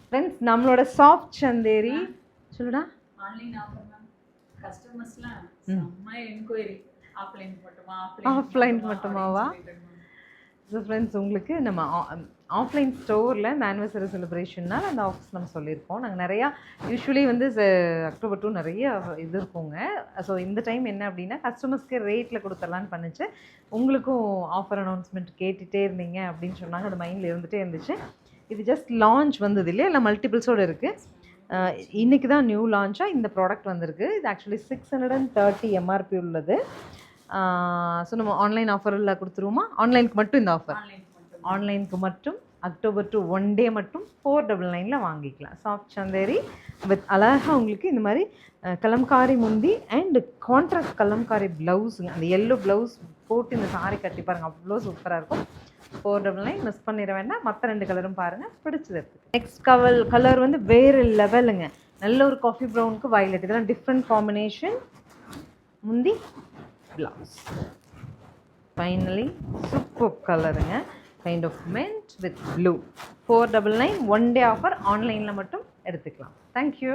Friends நம்மளோட soft Chanderi சொல்லுடா online offer ma'am கஸ்டமர்ஸ்லாம் செம்ம என்கொயரி ஆஃப்லைன் மட்டுமாவா? ஸோ ஃப்ரெண்ட்ஸ் உங்களுக்கு நம்ம ஆஃப்லைன் ஸ்டோரில் இந்த ஆனிவர்சரி செலிப்ரேஷன்னால் அந்த ஆஃபர்ஸ் நம்ம சொல்லியிருக்கோம். நாங்கள் நிறையா யூஸ்வலி வந்து அக்டோபர் 2 நிறைய இது இருக்குங்க. ஸோ இந்த டைம் என்ன அப்படின்னா கஸ்டமர்ஸ்க்கு ரேட்டில் கொடுத்துடலான்னு பண்ணிச்சு. உங்களுக்கும் ஆஃபர் அனௌன்ஸ்மெண்ட் கேட்டுகிட்டே இருந்தீங்க அப்படின்னு சொன்னாங்க. அது மைண்டில் இருந்துகிட்டே இருந்துச்சு. இது ஜஸ்ட் லான்ச் வந்தது இல்லையா, இல்லை மல்டிபிள்ஸோடு இருக்குது. இன்றைக்கி தான் நியூ லான்ச்சாக இந்த ப்ராடக்ட் வந்திருக்கு. இது ஆக்சுவலி 630 எம்ஆர்பி உள்ளது. ஸோ நம்ம ஆன்லைன் ஆஃபரில் கொடுத்துருவோமா? ஆன்லைனுக்கு மட்டும் இந்த ஆஃபர், ஆன்லைனுக்கு மட்டும் அக்டோபர் 2 1 டே மட்டும் 499 வாங்கிக்கலாம். சாஃப்ட் சந்தேரி வித் அழகாக உங்களுக்கு இந்த மாதிரி கலம்காரி முந்தி அண்ட் கான்ட்ராஸ்ட் கலம்காரி ப்ளவுஸுங்க. அந்த எல்லோ ப்ளவுஸ் போட்டு இந்த சாரி கட்டி பாருங்கள், அவ்வளோ சூப்பராக இருக்கும். 499 மிஸ் பண்ணிட வேண்டாம். மற்ற 2 கலரும் பாருங்கள், பிடிச்சது இருக்குது. நெக்ஸ்ட் கலர் வந்து வேறு லெவலுங்க. நல்ல ஒரு காஃபி ப்ரௌனுக்கு வயலட், இதெல்லாம் டிஃப்ரெண்ட் காம்பினேஷன். முந்தி blouse. Finally super கலருங்க, kind of mint with blue. 499 1 day offer. ஆன்லைனில் மட்டும் எடுத்துக்கலாம். தேங்க்யூ.